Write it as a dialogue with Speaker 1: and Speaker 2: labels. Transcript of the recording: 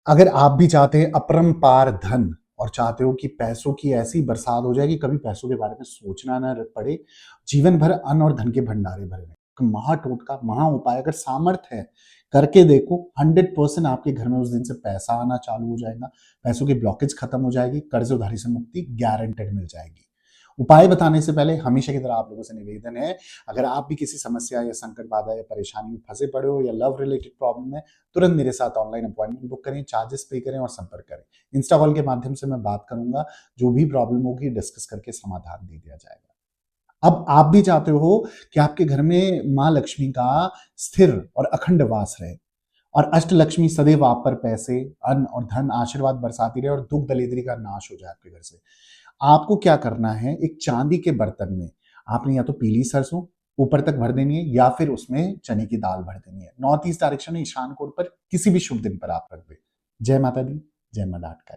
Speaker 1: अगर आप भी चाहते हैं अपरंपार धन और चाहते हो कि पैसों की ऐसी बरसात हो जाए कि कभी पैसों के बारे में सोचना ना पड़े, जीवन भर अन्न और धन के भंडारे भरे रहें, तो महा टोटका, महा उपाय अगर सामर्थ्य है, करके देखो। 100% आपके घर में उस दिन से पैसा आना चालू हो जाएगा, पैसों की ब्लॉकेज खत्म हो जाएगी, कर्ज उधारी से मुक्ति गारंटेड मिल जाएगी। उपाय बताने से पहले हमेशा की तरह आप लोगों से निवेदन है, अगर आप भी किसी समस्या या संकट बाधा या परेशानी में फंसे पड़े हो या लव रिलेटेड प्रॉब्लम है, तुरंत मेरे साथ ऑनलाइन अपॉइंटमेंट बुक करें, चार्जेस पे करें और संपर्क करें। इंस्टा कॉल के माध्यम से मैं बात करूंगा, जो भी प्रॉब्लम होगी डिस्कस करके समाधान दे दिया जाएगा। अब आप भी चाहते हो कि आपके घर में माँ लक्ष्मी का स्थिर और अखंड वास रहे और अष्ट लक्ष्मी सदैव आप पर पैसे, अन्न और धन आशीर्वाद बरसाती रहे और दुख दरिद्री का नाश हो जाए आपके घर से। आपको क्या करना है, एक चांदी के बर्तन में आपने या तो पीली सरसों ऊपर तक भर देनी है या फिर उसमें चने की दाल भर देनी है। नॉर्थ ईस्ट डायरेक्शन में ईशान कोण पर किसी भी शुभ दिन पर आप रख दें। जय माता दी, जय मां लाटका।